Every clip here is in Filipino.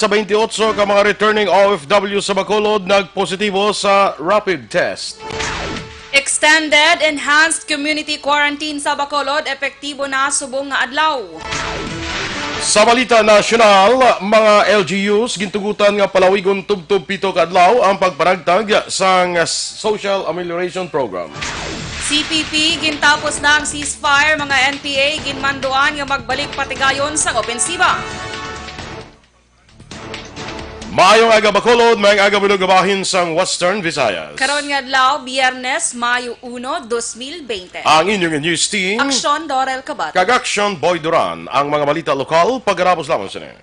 Sa 28 ka mga returning OFW sa Bacolod nagpositibo sa rapid test. Extended enhanced community quarantine sa Bacolod, epektibo na subong nga adlaw. Sa balita nasyonal, mga LGUs gintugutan nga palawigon tubtub pito ka adlaw ang pagpanagtag sa Social Amelioration Program. CPP gintapos na ang ceasefire, mga NPA ginmanduan nga magbalik patigayon sa opensiba. Maayong aga Bacolod, mayang aga binugabahin sa Western Visayas. Karon nga adlaw, Biyernes, Mayo 1, 2020. Ang inyong news team, Aksyon, Dorel, Cabatu. Aksyon, Duran, ang mga balita lokal, pagkarapos lamang sila.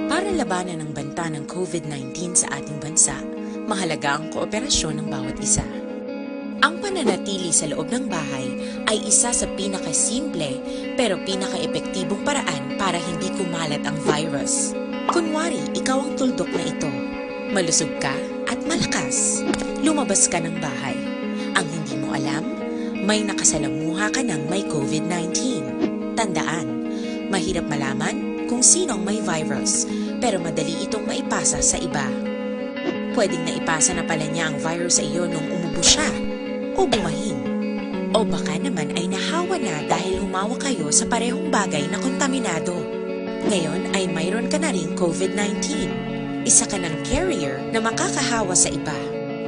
Para labanan ang banta ng COVID-19 sa ating bansa, mahalaga ang kooperasyon ng bawat isa. Ang pananatili sa loob ng bahay ay isa sa pinakasimple pero pinaka-epektibong paraan para hindi kumalat ang virus. Kunwari, ikaw ang tuldok na ito. Malusog ka at malakas. Lumabas ka ng bahay. Ang hindi mo alam, may nakasalamuha ka ng may COVID-19. Tandaan, mahirap malaman kung sinong may virus, pero madali itong maipasa sa iba. Pwedeng naipasa na pala niya ang virus sa iyo nung umubo siya o bumahin. O baka naman ay nahawa na dahil humawa kayo sa parehong bagay na kontaminado. Ngayon ay mayroon ka na ring COVID-19. Isa ka ng carrier na makakahawa sa iba.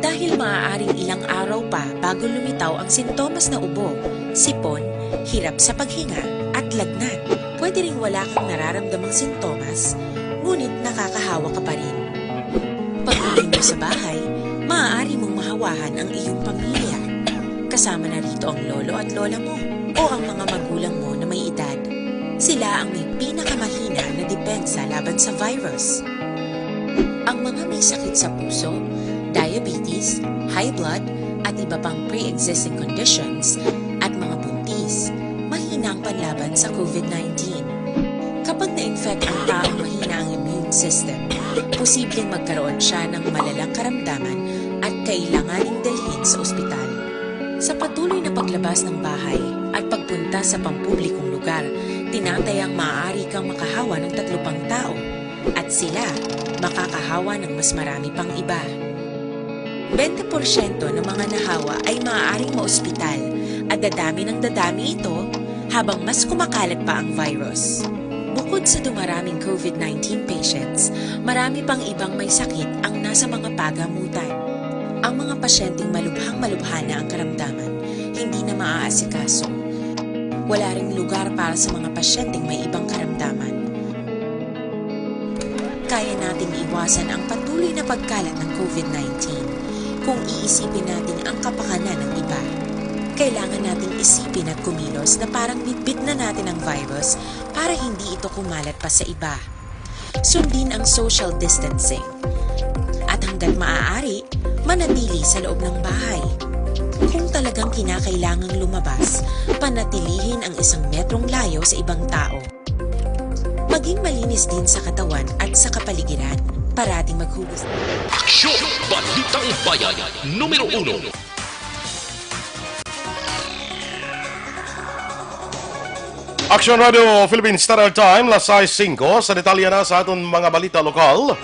Dahil maaaring ilang araw pa bago lumitaw ang sintomas na ubo, sipon, hirap sa paghinga at lagnat. Pwede ring wala kang nararamdamang sintomas, ngunit nakakahawa ka pa rin. Pag-uwi mo sa bahay, maaari mong mahawahan ang iyong pamilya. Kasama na rito ang lolo at lola mo o ang mga magulang mo na may edad. Sila ang may pinakamahina na depensa laban sa virus. Ang mga may sakit sa puso, diabetes, high blood, at iba pang pre-existing conditions, at mga buntis, mahina ang panlaban sa COVID-19. Kapag na-infect ang taong mahina ang immune system, posibleng magkaroon siya ng malalang karamdaman at kailanganing dalhin sa ospital. Sa patuloy na paglabas ng bahay at pagpunta sa pampublikong lugar, tinatayang maaari kang makahawa ng 3 pang tao at sila makakahawa ng mas marami pang iba. 20% ng mga nahawa ay maaaring maospital at dadami ng dadami ito habang mas kumakalat pa ang virus. Bukod sa dumaraming COVID-19 patients, marami pang ibang may sakit ang nasa mga pagamutan. Ang mga pasyenteng malubhang-malubha na ang karamdaman, hindi na maaasikaso. Wala ring lugar para sa mga pasyenteng may ibang karamdaman. Kaya nating iwasan ang patuloy na pagkalat ng COVID-19 kung iisipin natin ang kapakanan ng iba. Kailangan nating isipin at kumilos na parang bitbit na natin ang virus para hindi ito kumalat pa sa iba. Sundin ang social distancing. At hanggat maaari, manatili sa loob ng bahay. Kung talagang kinakailangang lumabas, panatilihin ang 1 metrong layo sa ibang tao. Maging malinis din sa katawan at sa kapaligiran. Parating maghugas. Aksyon! Balitang Bayan! Numero 1. Aksyon Radio Philippine Standard Time, las 6:05 sa detalye na sa aton mga balita lokal.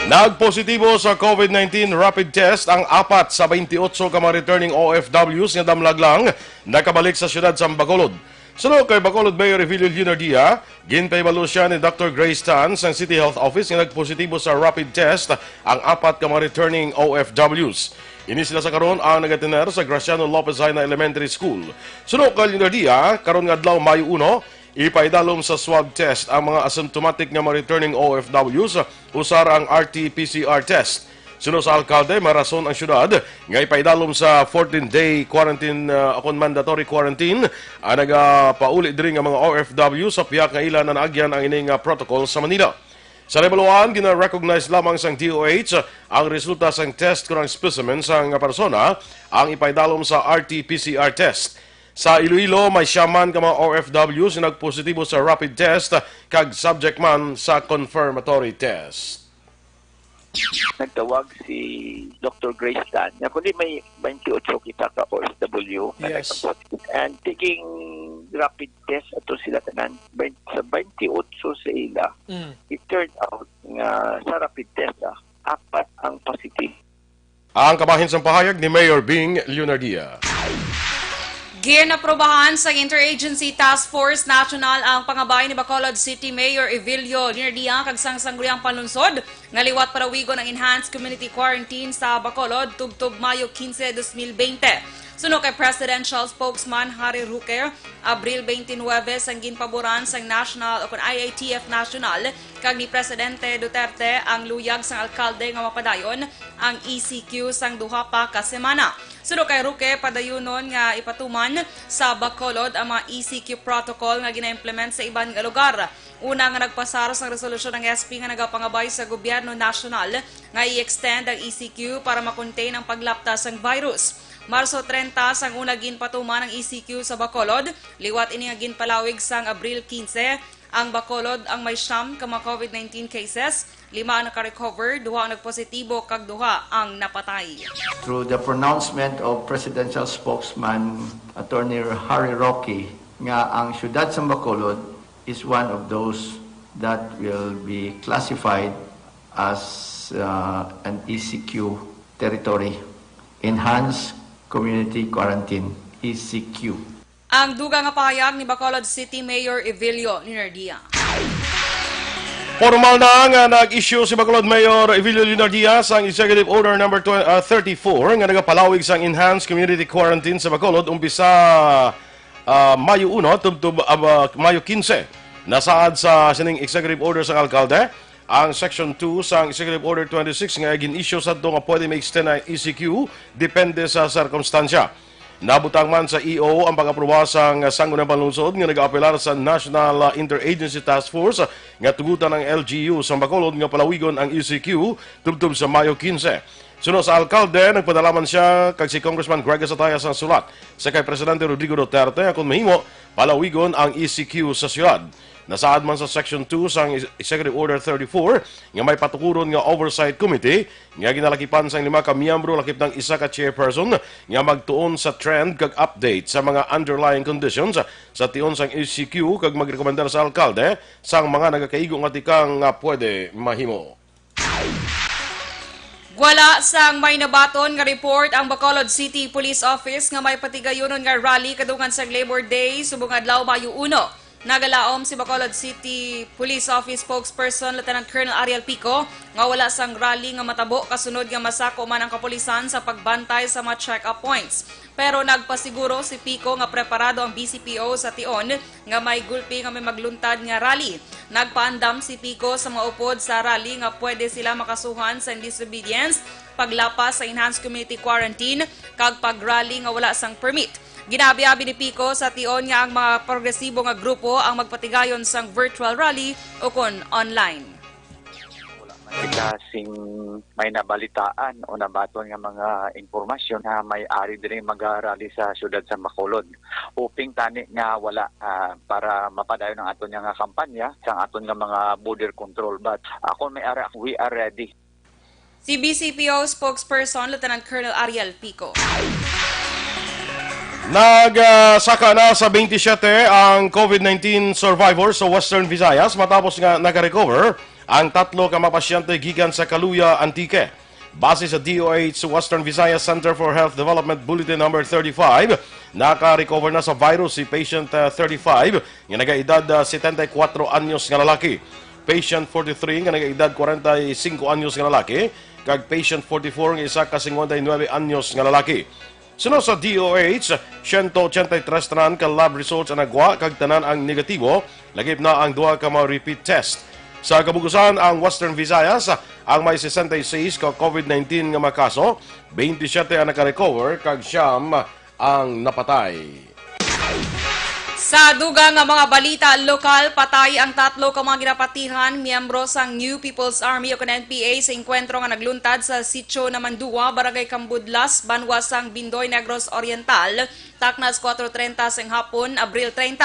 Nagpositibo sa COVID-19 rapid test ang 4 sa 28 ka mga returning OFWs nga damlag lang nakabalik sa siyudad sa Bacolod. Sunod kay Bacolod Mayor Evilio Lunardia, ginpaybalo siya ni Dr. Grace Tan sa City Health Office nga nagpositibo sa rapid test ang 4 ka mga returning OFWs. Ini sila sa karon ang nagatiner sa Graciano Lopez Haina Elementary School. Sunod kay Lunardia, karon nga adlaw Mayo 1, ipaidalom sa swab test ang mga asymptomatic nga mga returning OFWs usar ang RT-PCR test. Sunod sa alkalde, marason ang syudad nga ipaidalom sa 14-day quarantine akong mandatory quarantine ang nagapauli diri nga mga OFW sa piyak nga ilan na naagyan ang ining protocol sa Manila. Sa lebeluan, gina-recognize lamang sang DOH ang resulta sang test kurang specimen sang persona ang ipaidalom sa RT-PCR test. Sa Iloilo, may siyaman ka mga OFWs na nagpositibo sa rapid test kag subject man sa confirmatory test. Nagtawag si Dr. Grace Tan na kundi may 28 kita ka OFW na Yes. nagka-positive. And taking rapid test ato sila tanan sa 28 sa ila. It turned out nga sa rapid test 4 ang positive. Ang kabahin sa pahayag ni Mayor Bing Leonardia. Ginaprobahan sa Interagency Task Force National ang pangabay ni Bacolod City Mayor Evilio Leonardia kag sangguniang panlunsod nga liwat parawigon ang enhanced community quarantine sa Bacolod tubtob Mayo 15, 2020. Suno kay Presidential Spokesman Harry Roque, Abril 29 ang ginpaboran sang National o IATF National kag ni Presidente Duterte ang luyag sang alkalde nga mapadayon ang ECQ sang duha pa ka semana. Suno kay Roque, padayunon nga ipatuman sa Bacolod ang mga ECQ protocol nga gina-implement sa iban nga lugar. Una nga nagpasaro sang resolusyon ng SP nga nagapangabay sa gobyerno nasyonal nga i-extend ang ECQ para makontain ang paglaptas sang virus. Marso 30 sang una ginpatuman ang ECQ sa Bacolod, liwat ini nga ginpalawig sang Abril 15. Ang Bacolod ang may siyam ka mga COVID-19 cases, 5 ang naka-recover, 2 ang nagpositibo kag 2 ang napatay. Through the pronouncement of Presidential Spokesman Attorney Harry Roque nga ang siyudad sa Bacolod is one of those that will be classified as an ECQ territory, Enhanced Community Quarantine, ECQ. Ang duga nga pahayag ni Bacolod City Mayor Evilio Leonardia. Formal na nga nag-issue si Bacolod Mayor Evilio Leonardia sang Executive Order number 34 nga nagapalawig sang Enhanced Community Quarantine sa Bacolod umpisa Mayo 1 tubtob Mayo 15. Nasaad sa sining Executive Order sang alkalde ang Section 2 sa Executive Order 26 nga gin-issue sa nga pwede ma-extend ang ECQ depende sa sirkumstansya. Nabutang man sa EO ang pag-aproba sa sangguniang panlungsod nga nag-aapelar sa National Interagency Task Force nga tugutan ng LGU sa Bacolod nga palawigon ang ECQ tubtob sa Mayo 15. Sunod sa alkalde, nagpadalaman siya kag si Congressman Greg Sataya sa sulat sa kay Presidente Rodrigo Duterte kung mahimo palawigon ang ECQ sa siyudad. Nasaad man sa Section 2 sa Executive Order 34 nga may patukuron nga Oversight Committee nga ginalakipan sa 5 ka miyembro lakip ng 1 ka chairperson nga magtuon sa trend kag update sa mga underlying conditions sa tion sang ECQ kag magrekomendar sa alkalde sang mga nagakaigo nga tikang nga pwede mahimo. Wala sang may nabaton nga report ang Bacolod City Police Office nga may patigayonon nga rally kadungan sa Labor Day subong adlaw Mayo 1. Nagalaom si Bacolod City Police Office spokesperson Lieutenant Colonel Ariel Pico nga wala sang rally nga matabo kasunod nga masako man ang kapulisan sa pagbantay sa mga check-up points. Pero nagpasiguro si Pico nga preparado ang BCPO sa tion nga may gulpi nga may magluntad nga rally. Nagpaandam si Pico sa mga upod sa rally nga pwede sila makasuhan sa disobedience, paglapas sa enhanced community quarantine, kag pag-rally nga wala sang permit. Ginabi-abi ni Pico sa tion nga ang mga progresibo nga grupo ang magpatigayon sang virtual rally o kon online. Kasing may nabalitaan o nabaton nga mga impormasyon na may-ari din mag-rally sa siyudad sa Bacolod. Uping tani nga wala para mapadayon ang aton nga kampanya sa aton nga mga border control. But ako may-ari, we are ready. Si BCPO spokesperson Lieutenant Colonel Ariel Pico. Nagsaka na sa 27 ang COVID-19 survivors sa Western Visayas matapos nga naka-recover ang 3 ka mga pasyente gikan sa Kaluya, Antique. Base sa DOH Western Visayas Center for Health Development Bulletin number 35, naka-recover na sa virus si patient 35 nga nagaedad 74 anyos nga lalaki, patient 43 nga nagaedad 45 anyos nga lalaki, kag patient 44 nga isa ka 59 anyos nga lalaki. Sunod sa DOH, 183 tanan ka lab results ang nagwa kag tanan ang negatibo, lagip na ang 2 ka mga repeat test. Sa kabugusan ang Western Visayas, ang may 66 ka COVID-19 nga mga kaso, 27 ang naka-recover kag 9 ang napatay. Sa duga nga mga balita lokal, patay ang 3 ka mga ginapatihan miyembro sang New People's Army o NPA sa engkwentro nga nagluntad sa Sitio Namandua, Barangay Cambudlas, Banwasang Bindoy, Negros Oriental, taknas 4:30 sang hapon, Abril 30.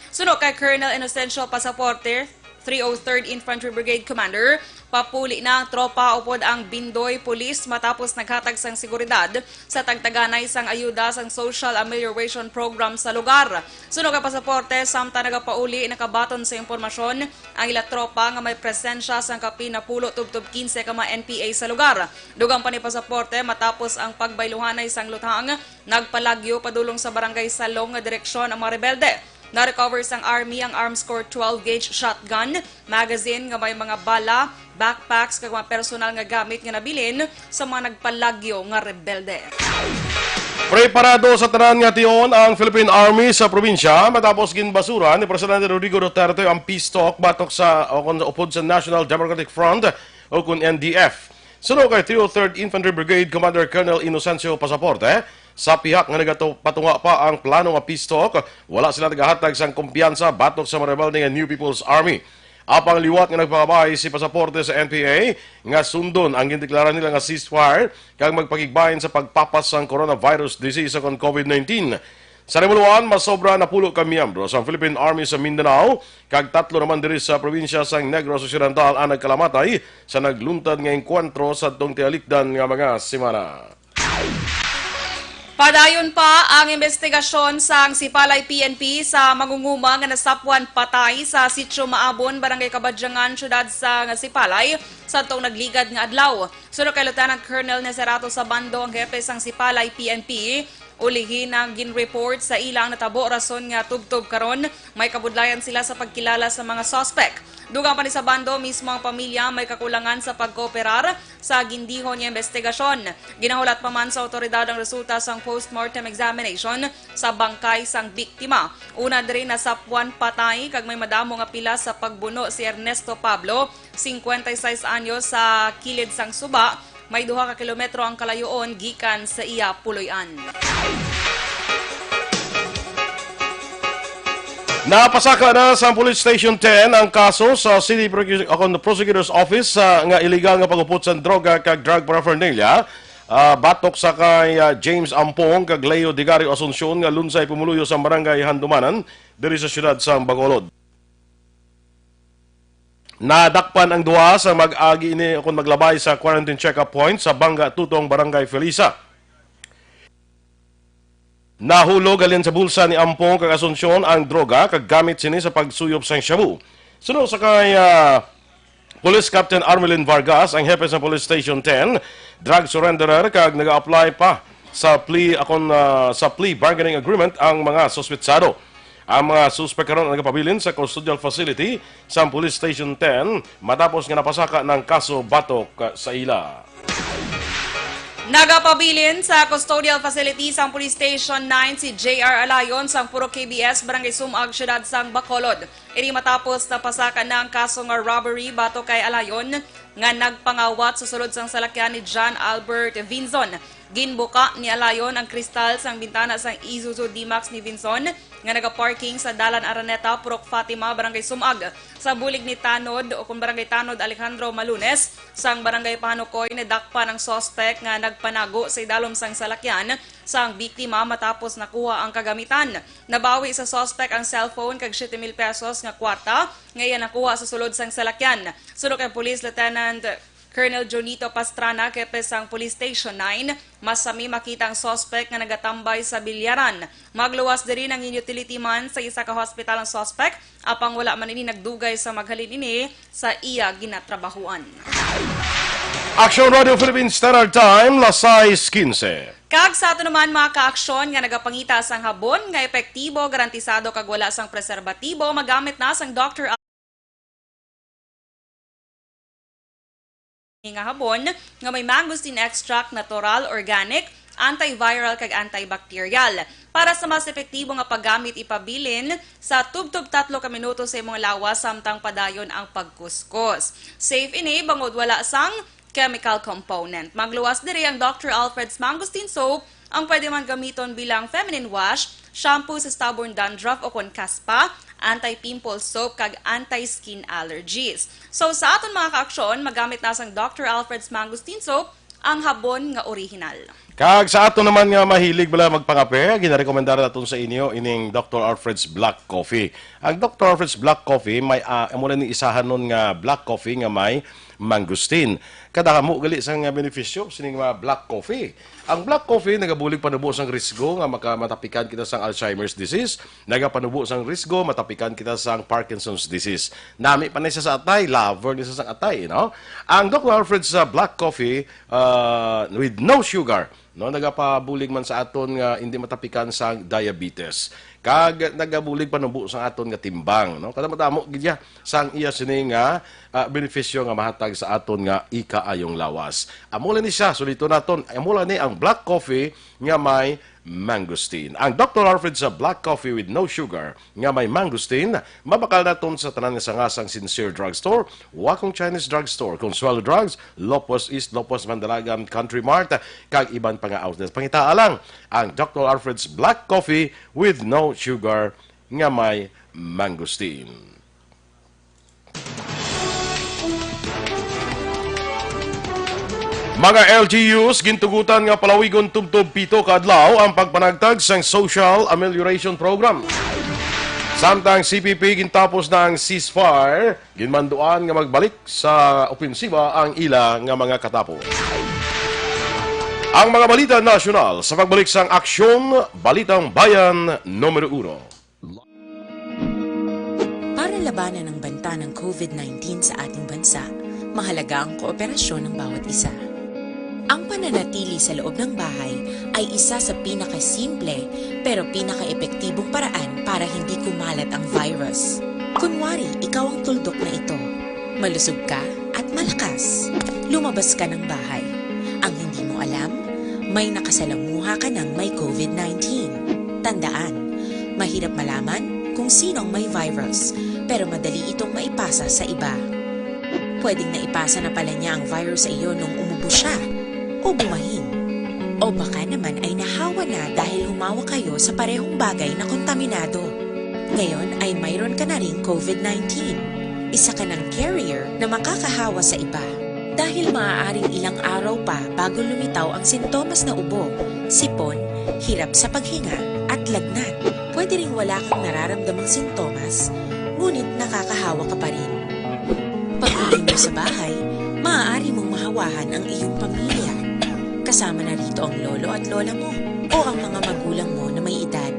Suno kay Colonel Inocencio Pasaporte, 303rd Infantry Brigade Commander. Papuli na ang tropa upod ang Bindoy Police matapos naghatag sang seguridad sa tagtaganay sang ayuda sang Social Amelioration Program sa lugar. Sunog ang pasaporte, samta nagapauli nakabaton sa impormasyon ang ila tropa nga may presensya sang kapinapulo tubtob 15 ka mga NPA sa lugar. Dugang pa ni pasaporte matapos ang pagbayluhanay sang luthang, nagpalagyo padulong sa barangay Salong nga direksyon ang mga rebelde. Na-recover sang Army ang Arms Corps 12-gauge shotgun, magazine nga may mga bala, backpacks kag mga personal nga gamit nga nabilin sa mga nagpalagyo nga rebelde. Preparado sa tanan nga tion ang Philippine Army sa probinsya matapos ginbasura ni Presidente Rodrigo Duterte ang peace talk batok sa upod sa National Democratic Front o kun NDF. Sunod kay 303rd Infantry Brigade Commander Colonel Inocencio Pasaporte, sa pihak nga nagapatunga pa ang plano nga peace talk, wala sila nagahatag sang kumpiyansa batok sa mga rebelde nga New People's Army. Apang liwat nga nagpakabay si Pasaporte sa NPA nga sundon ang gindeklara nila nga ceasefire kag magpakigbahin sa pagpapas sang coronavirus disease sa COVID-19. Sa remuluan, masobra na pulo ka miyembro sa Philippine Army sa Mindanao kag 3 naman diri sa probinsya sang Negros Occidental ang nagkalamatay sa nagluntad nga engkwentro sa tong tialikdan nga mga semana. Padayon pa ang investigasyon sang Sipalay PNP sa mangunguma nga nasapwan patay sa Sitio Maabon, Barangay Kabadyangan, syudad sa Sipalay sa tong nagligad nga adlaw. Sunod kay Lieutenant Colonel Neserato Sabando, ang hepe sang Sipalay PNP, ulihin ang gin-report sa ilang natabo rason nga tubtob karon may kabudlayan sila sa pagkilala sa mga suspect. Dugang pa ni Sabando, mismo ang pamilya may kakulangan sa pagkooperar sa gindihon niya investigasyon. Ginahulat pa man sa otoridad ang resulta sang postmortem examination sa bangkay sang biktima. Una diri na sapwan patay kag may madamo nga pila sa pagbuno si Ernesto Pablo, 56 anyos, sa kilid sang suba. May 2 ka kilometro ang kalayoon gikan sa iya puloy-an. Napasaka na sa Police Station 10 ang kaso sa City Prosecutor's Office nga illegal nga pagupot sa droga kag drug paraphernalia batok sa kay James Ampong kag Leo Digario Asuncion nga lunsay pumuluyo sa barangay Handumanan diri sa siyudad sa Bacolod. Nadakpan ang duha sa mag-agi ini kung maglabay sa quarantine check-up point sa Bangga Tutong Barangay Felisa. Nahulog alin sa bulsa ni Ampong kag Asuncion ang droga kag gamit sini sa pagsuyop sang shabu. Sunod sa kay Police Captain Armelin Vargas, ang hepe sa Police Station 10, drug surrenderer kag naga-apply pa sa plea bargaining agreement ang mga suspetsado. Ang mga suspect karon nagapabilin sa custodial facility sa Police Station 10 matapos nga napasaka ng kaso batok sa ila. Nagapabilin sa custodial facility sa Police Station 9 si J.R. Alayon sa Puro KBS, Barangay Sumag, Syudad sang Bacolod. Ini matapos na pasaka na ang kaso nga robbery bato kay Alayon nga nagpangawat sa sulod sang salakyan ni John Albert Vinzon. Ginbuka ni Alayon ang kristal sang bintana sang Isuzu D-Max ni Vinzon nga nagaparking sa Dalan Araneta, Purok Fatima, Barangay Sumag. Sa bulig ni Tanod o kung Barangay Tanod Alejandro Malunes, sang Barangay Panukoy, nadakpa ng suspect nga nagpanago sa idalom sang salakyan sang biktima matapos nakuha ang kagamitan. Nabawi sa suspect ang cellphone kag 7,000 pesos nga kwarta, ngayon nakuha sa sulod sang salakyan. Sunod kay Police Lieutenant Colonel Jonito Pastrana, kepe sang Police Station 9, masami makita ang suspect nga nagatambay sa bilyaran. Magluwas diri ng utility man sa isa ka hospital ang suspect, apang wala man ini nagdugay sa maghalin ini sa iya ginatrabahuan. Aksyon Radio Philippines Standard Time, lasay 15. Kag sa ato naman mga ka-aksyon nga nagapangita sang habon nga epektibo, garantisado kag wala sang preserbatibo, magamit na sang Dr. nga habon nga may mangosteen extract, natural, organic, antiviral kag antibacterial. Para sa mas epektibo nga paggamit, ipabilin sa tubtob 3 ka minuto sa imong lawas samtang padayon ang pagkuskus. Safe ini bangod wala sang chemical component. Magluwas diri ang Dr. Alfred's Mangosteen Soap, ang pwede man gamiton bilang feminine wash, shampoo sa stubborn dandruff o kon kaspa, anti-pimple soap kag anti-skin allergies. So sa aton mga ka-aksyon, magamit na sang Dr. Alfred's Mangosteen Soap, ang habon nga original. Kag sa ato naman nga mahilig bala magpangape, ginarekomendar naton sa inyo ining Dr. Alfred's Black Coffee. Ang Dr. Alfred's Black Coffee may amo ni isahan nun nga black coffee nga may mangustin. Kada mo gali sa nga benepisyo sining mga black coffee. Ang black coffee nagabulig panubo sang risgo nga matapikan kita sang Alzheimer's disease, nagapanubo sang risgo matapikan kita sang Parkinson's disease. Nami pa na siya sa atay, lover ni sa sang atay, no? Ang Dr. Alfred's Black Coffee with no sugar, no, nagapabulig man sa aton nga hindi matapikan sa diabetes. Kag nagabulig panubo sa aton nga timbang, no? Kada matamo gidya sang iya sini nga benepisyo nga mahatag sa aton nga ikaayong lawas. Amula ni siya sulito naton, amula ni ang black coffee nga may mangosteen. Ang Dr. Alfred's Black Coffee with no sugar nga may mangosteen, mabakal naton sa tanan nga sangasang Sincere Drugstore, Wakong Chinese Drugstore, Consuelo Drugs, Lopos East, Lopos Mandalagan Country Mart, kag iban pa nga outlets. Pangitaa lang ang Dr. Alfred's Black Coffee with no sugar nga may mangosteen. Mga LGUs, gintugutan nga palawigon tubtob pito kaadlaw ang pagpanagtag sang Social Amelioration Program. Samtang CPP gintapos na ang ceasefire, ginmanduan nga magbalik sa opensiba ang ila nga mga katapos. Ang mga balita nasyonal sa pagbalik sang Aksyon, Balitang Bayan, Numero 1. Para labanan ang banta ng COVID-19 sa ating bansa, mahalaga ang kooperasyon ng bawat isa. Ang pananatili sa loob ng bahay ay isa sa pinakasimple pero pinaka-epektibong paraan para hindi kumalat ang virus. Kunwari, ikaw ang tuldok na ito. Malusog ka at malakas. Lumabas ka ng bahay. Ang hindi mo alam, may nakasalamuha ka ng may COVID-19. Tandaan, mahirap malaman kung sino ang may virus, pero madali itong maipasa sa iba. Pwedeng naipasa na pala niya ang virus sa iyo nung umubo siya o bumahin. O baka naman ay nahawa na dahil humawa kayo sa parehong bagay na kontaminado. Ngayon ay mayroon ka na ring COVID-19. Isa ka ng carrier na makakahawa sa iba. Dahil maaaring ilang araw pa bago lumitaw ang sintomas na ubo, sipon, hirap sa paghinga at lagnat. Pwede ring wala kang nararamdamang sintomas, ngunit nakakahawa ka pa rin. Pag-uwi mo sa bahay, maaari mong mahawahan ang iyong pamilya. Kasama na rito ang lolo at lola mo o ang mga magulang mo na may edad.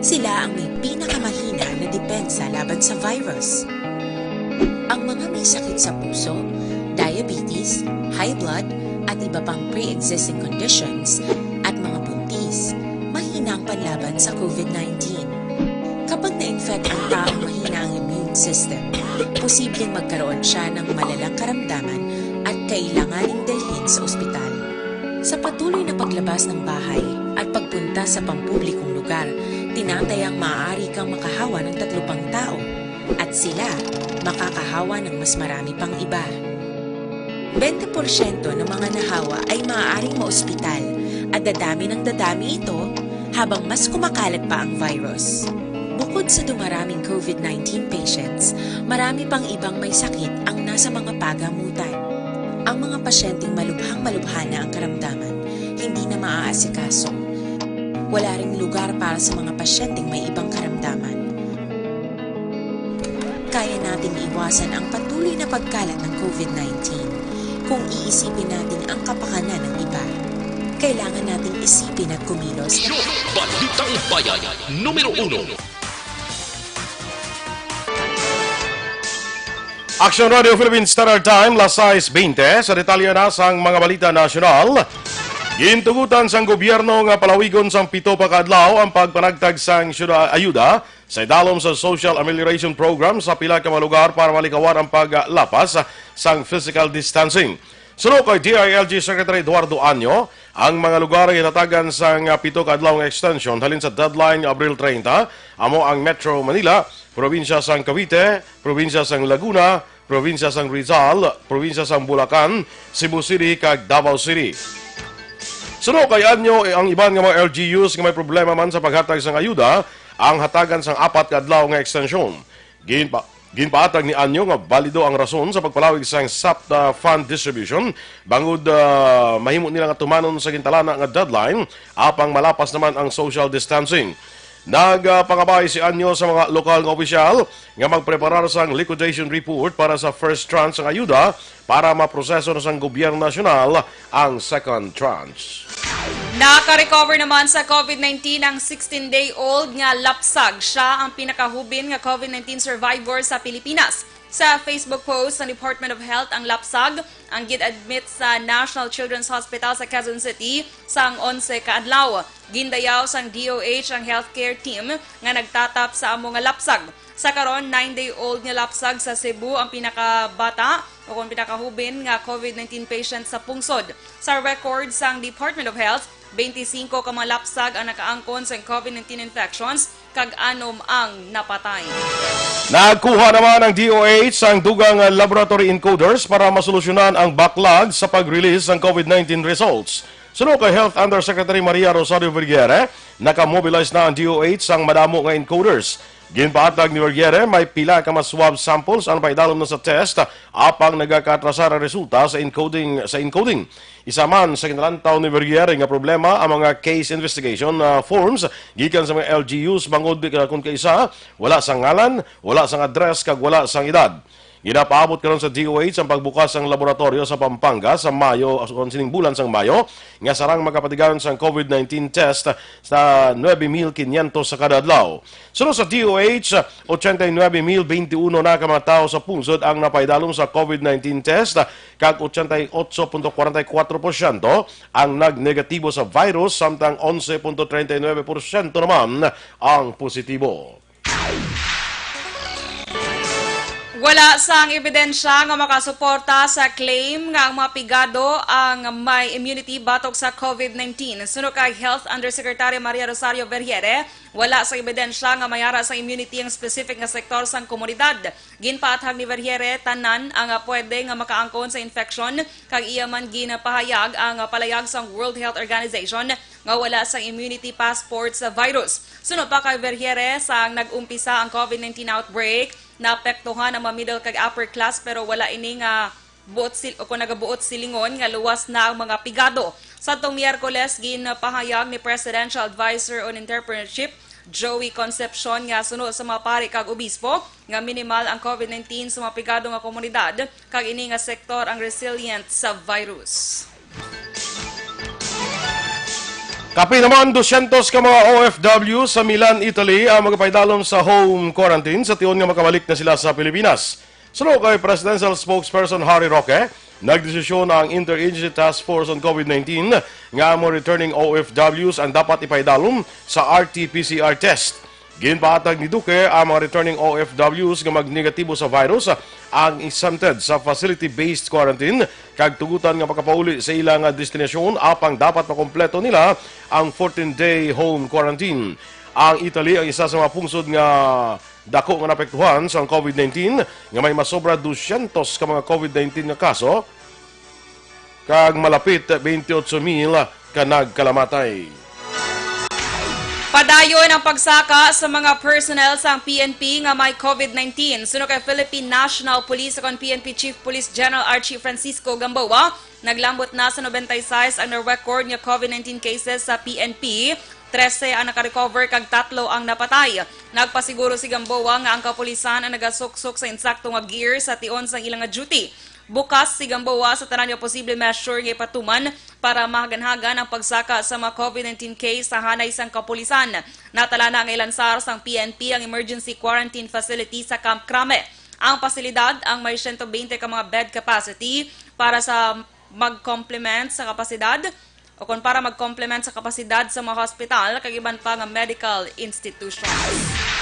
Sila ang may pinakamahina na depensa laban sa virus. Ang mga may sakit sa puso, diabetes, high blood, at iba pang pre-existing conditions at mga buntis, mahina ang panlaban sa COVID-19. Kapag na-infect ang taong mahina ang immune system, posibleng magkaroon siya ng malalang karamdaman at kailanganing dalhin sa ospital. Sa patuloy na paglabas ng bahay at pagpunta sa pampublikong lugar, tinatayang maaari kang makahawa ng 3 pang tao at sila makakahawa ng mas marami pang iba. 20% ng mga nahawa ay maaaring maospital at dadami ng dadami ito habang mas kumakalat pa ang virus. Bukod sa dumaraming COVID-19 patients, marami pang ibang may sakit ang nasa mga pagamutan. Ang mga pasyenteng malubhang-malubha na ang karamdaman, hindi na maaasikaso. Wala ring lugar para sa mga pasyenteng may ibang karamdaman. Kaya nating iwasan ang patuloy na pagkalat ng COVID-19 kung iisipin natin ang kapakanan ng iba. Kailangan nating isipin at kumilos. Aksyon, Balitang Bayan, Numero 1. Aksyon Radio Philippines Standard Time, las 6:20. Sa detalye na sang mga balita nasyonal, gintugutan sang gobyerno nga palawigon sang 7 pa kaadlaw ang pagpanagtag sang ayuda sa idalom sa Social Amelioration Program sa pila ka mga lugar para malikawan ang paglapas sang physical distancing. Sunod kay DILG Secretary Eduardo Anyo, ang mga lugar ay hinatagan sang 7 kaadlaw nga extension halin sa deadline Abril 30, amo ang Metro Manila, probinsya sang Cavite, probinsya sang Laguna, probinsya sang Rizal, probinsya sang Bulacan, Cebu City kag Davao City. Sunod kay Anyo, ang iban nga mga LGUs nga may problema man sa paghatag sang ayuda, ang hatagan sang 4 kaadlaw nga extension. Ginpaatag ni Anyo nga balido ang rason sa pagpalawig sa SAP fund distribution bangod mahimo nila nga tumanon sa gintalana nga deadline apang malapas naman ang social distancing. Nagpangabay si Anyo sa mga lokal nga opisyal nga magpreparar sang liquidation report para sa first tranche ng ayuda para maproseso na sang gobyerno nasyonal ang second tranche. Naka-recover naman sa COVID-19 ang 16-day-old nga lapsag. Siya ang pinakahubin nga COVID-19 survivor sa Pilipinas. Sa Facebook post ng Department of Health ang lapsag ang gid-admit sa National Children's Hospital sa Quezon City sang 11 ka adlaw. Gindayaw sang DOH ang healthcare team nga nagtatap sa amo nga lapsag. Sa karon 9-day-old nga lapsag sa Cebu ang pinakabata o kung pinakahubin nga COVID-19 patient sa pungsod. Sa record sang Department of Health, 25 ka mga lapsag ang nakaangkon sa COVID-19 infections kag anom ang napatay. Nagkuha naman ng DOH ang dugang laboratory encoders para masolusyonan ang backlog sa pag-release ng COVID-19 results. Sunod kay Health Undersecretary Maria Rosario Vergere, nakamobilize na ang DOH ang madamo nga encoders. Ginpaatag ni Vergere, may pila ka mas swab samples ang paidalom na sa test apang nagakatrasar ang resulta sa encoding. Isa man sa kinalantaw ni Vergere nga problema ang mga case investigation forms gikan sa mga LGUs bangod kung kaisa wala sang ngalan, wala sang address kag wala sang edad. Ginapaabot karon sa DOH ang pagbukas ng laboratorio sa Pampanga sa Mayo, sining bulan sang Mayo, nga sarang makapatigayon sa COVID-19 test sa 9,500 sa kada adlaw. Sunod sa DOH, 89,021 na ka mga tao sa pungsod ang napaidalom sa COVID-19 test, kag 88.44% ang nagnegatibo sa virus, samtang 11.39% naman ang positibo. Wala sang ebidensya nga makasuporta sa claim nga ang mga pigado ang may immunity batok sa COVID-19. Sunod kay Health Undersecretary Maria Rosario Vergere, wala sa ebidensya nga mayara sa immunity ang specific nga sektor sang komunidad. Ginpaathag ni Vergere, tanan ang pwede nga makaangkon sa infection kag iya man ginapahayag ang palayag sang World Health Organization nga wala sa immunity passport sa virus. Sunod pa kay Vergere, sang nag-umpisa ang COVID-19 outbreak, naapektuhan ang mga middle kag upper class pero wala ini nga kung nagabuot silingon nga luwas na ang mga pigado. Sa itong Miyerkules, ginapahayag ni Presidential Advisor on Entrepreneurship Joey Concepcion nga sunod sa mga pari kag obispo nga minimal ang COVID-19 sa mga pigado nga komunidad kag ini nga sektor ang resilient sa virus. Kapi naman 200 ka mga OFW sa Milan, Italy ang magapaidalom sa home quarantine sa tiyon nga makabalik na sila sa Pilipinas. Sunod kay Presidential Spokesperson Harry Roque, nagdesisyon ang Interagency Task Force on COVID-19 nga mo returning OFWs ang dapat ipaidalom sa RT-PCR test. Ginpaatag ni Duque ang mga returning OFWs nga magnegatibo sa virus ang exempted sa facility-based quarantine kag tugutan nga makapauli sa ilang destinasyon apang dapat makompleto nila ang 14-day home quarantine. Ang Italy ang isa sa mga pungsod nga dako nga napektuhan sa COVID-19 nga may masobra 200 ka mga COVID-19 nga kaso kag malapit 28,000 ka nagkalamatay. Padayon ang pagsaka sa mga personnel sa PNP nga may COVID-19. Sunod kay Philippine National Police ug PNP Chief Police General Archie Francisco Gamboa, naglambot na sa 96 ang na-record nga COVID-19 cases sa PNP. 13 ang naka-recover kag 3 ang napatay. Nagpasiguro si Gamboa nga ang kapulisan ang nagasuksok sa insakto nga gear sa tion sang ilang nga duty. Bukas si Gamboa sa tanan nga posible measure nga ipatuman para mahaganhagan ang pagsaka sa mga COVID-19 case sa hanay sang kapulisan. Natala na ang ilansar sang PNP ang emergency quarantine facility sa Camp Crame. Ang pasilidad ang may 120 ka mga bed capacity para sa mag-complement sa kapasidad o kung para mag-complement sa kapasidad sa mga hospital kag iban pa nga medical institutions.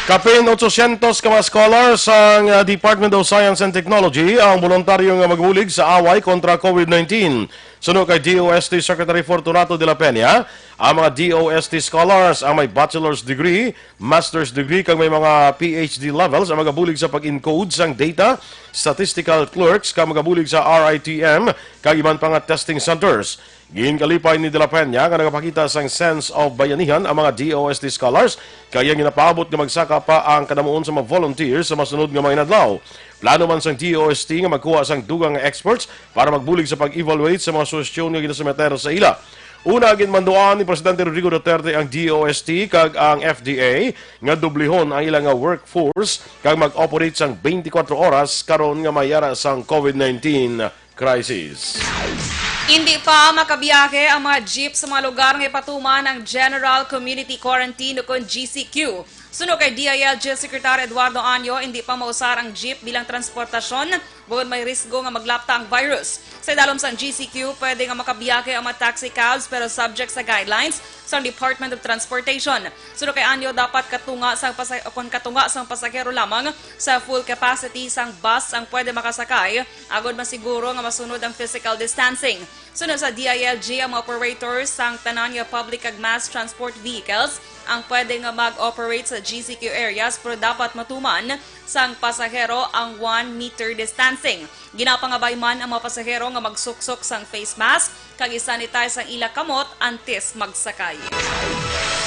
Kapin 800 ka mga scholars ang Department of Science and Technology ang voluntaryo nga magbulig sa away kontra COVID-19. Sunod kay DOST Secretary Fortunato de la Peña, ang mga DOST scholars ang may bachelor's degree, master's degree, kag may mga PhD levels ang magabulig sa pag-encode sang data, statistical clerks kag magabulig sa RITM kag iban pa nga testing centers. Ginkalipay ni De La Peña nga nagapakita sang sense of bayanihan ang mga DOST scholars kaya ginapaabot nga magsaka pa ang kadamuon sa mga volunteers sa masunod nga mga inadlaw. Plano man sang DOST nga magkuha sang dugang nga experts para magbulig sa pag-evaluate sa mga suwestyon nga ginasumeter sa ila. Una ginmanduan ni Presidente Rodrigo Duterte ang DOST kag ang FDA nga dublihon ang ilang nga workforce kag mag-operate sang 24 oras karon nga mayara sang COVID-19 crisis. Hindi pa makabiyahe ang mga jeep sa mga lugar ng ipatuman ng General Community Quarantine o GCQ. Sunod kay DILG Secretary Eduardo Anyo, hindi pa mausar ang jeep bilang transportasyon bukod may risgo nga maglapta ang virus. Sa idalom sa GCQ, pwede nga makabiyahe ang mga taxi cabs pero subject sa guidelines sa Department of Transportation. Sunod kay Anyo, dapat katunga sang pasahero lamang sa full capacity sang bus ang pwede makasakay agod masiguro nga masunod ang physical distancing. Sunod sa DILG, ang mga operators sang tanan nga public ag mass transport vehicles ang pwede nga mag-operate sa GCQ areas pero dapat matuman sang pasahero ang 1 meter distancing. Ginapangabay man ang mga pasahero nga magsuksok sang face mask kag isanitize ang ila kamot antes magsakay.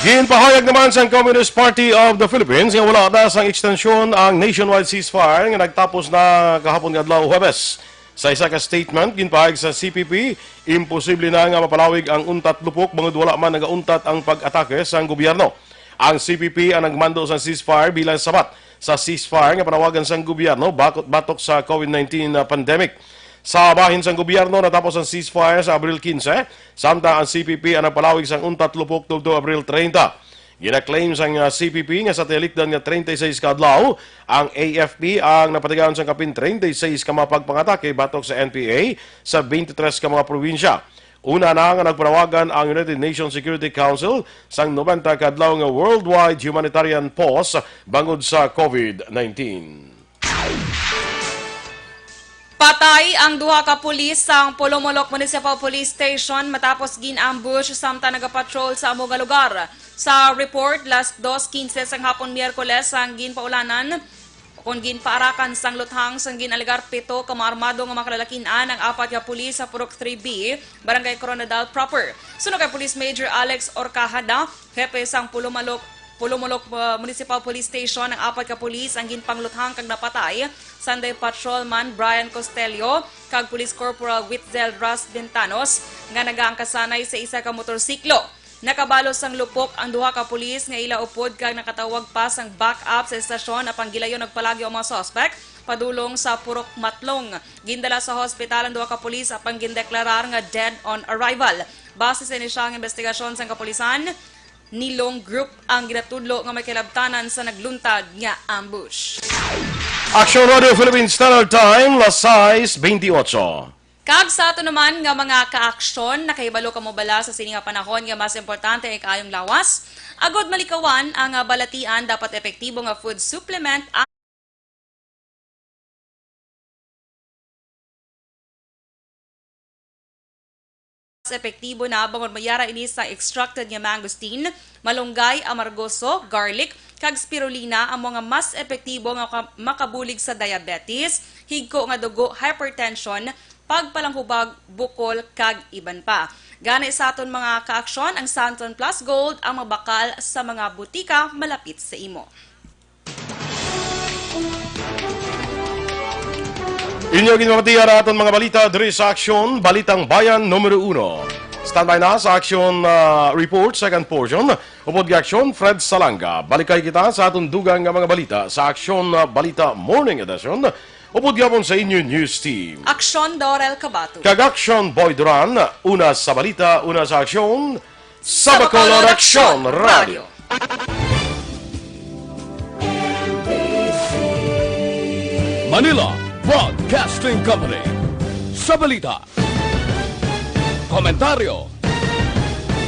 Ginpahayag naman sa Communist Party of the Philippines nga wala na sang ekstensyon ang nationwide ceasefire nga nagtapos na kahapon nga adlaw Huwebes. Sa isa ka statement, ginpahayag sa CPP, imposible na nga mapalawig ang untat lupok bangod wala man nagauntat ang pag-atake sa gobyerno. Ang CPP ang nagmando sa ceasefire bilang sabat sa ceasefire nga panawagan sa gobyerno batok sa COVID-19 pandemic. Sa bahin sa gobyerno natapos ang ceasefire sa Abril 15, samtang ang CPP ang nagpalawig sa untat lupok tubto Abril 30. Gina-claim sang CPP nga sa telikdan nga 36 kadlaw, ang AFP ang napatigaan sa kapin 36 ka mga pagpangatake batok sa NPA sa 23 ka mga probinsya. Una na nga nagpanawagan ang United Nations Security Council sang 90 kadlaw nga worldwide humanitarian pause bangod sa COVID-19. Patay ang duha ka pulis sa Pulumulok Municipal Police Station matapos gin-ambush samtang nagapatrol sa among lugar. Sa report, last 2:15 sang hapon Miyerkules sang ginpaulanan kung ginpaarakan sang luthang sang ginaligar 7 ka maarmado nga makalalakinan ang 4 ka pulis sa Purok 3B, Barangay Coronadal proper. Sunod kay Police Major Alex Orcajada, hepe sang Pulumulok Municipal Police Station ang 4 ka pulis ang ginpangluthang kag napatay. Sunday Patrolman Brian Costello kag Police Corporal Witzel Ras Ventanos nga nagaangkasanay sa isa ka motorsiklo. Nakabalo sang lupok ang duha ka pulis nga ila upod kag nakatawag pa sang backup sa estasyon apang gilayo nagpalagi ang mga suspect padulong sa Purok Matlong. Gindala sa hospital ang duha ka pulis apang gindeklarar nga dead on arrival. Base sa inisyang investigasyon sang kapulisan, Nilong Group ang ginatudlo nga may kilabtanan sa nagluntad nga ambush. Aksyon Radio Philippines Standard Time, las 6:28. Kag sa ato naman nga mga kaaksyon, nakahibalo ka mo bala sa sining nga panahon nga mas importante ay kaayong lawas. Agod malikawan ang balatian dapat epektibo nga food supplement epektibo na bangod mayara ini sa extracted nga mangosteen, malunggay, amargoso, garlic, kag spirulina ang mga mas epektibo nga makabulig sa diabetes, higko nga dugo, hypertension, pagpalanghubag, bukol, kag iban pa. Gani sa aton mga kaaksyon, ang Santon Plus Gold ang mabakal sa mga butika malapit sa imo. Inyo ginamatiya na aton mga balita diri sa Aksyon, Balitang Bayan Numero 1. Standby na sa Aksyon Report, second portion. Upod gi Aksyon, Fred Salanga. Balikay kita sa aton dugang nga mga balita sa Aksyon Balita Morning Edition. Upod gyapon sa inyo news team. Aksyon Dorel Cabatu. Kag Aksyon Boy Duran, una sa balita, una sa Aksyon, sa Bacolod Aksyon Radio. Manila Broadcasting Company. Sa balita, komentaryo,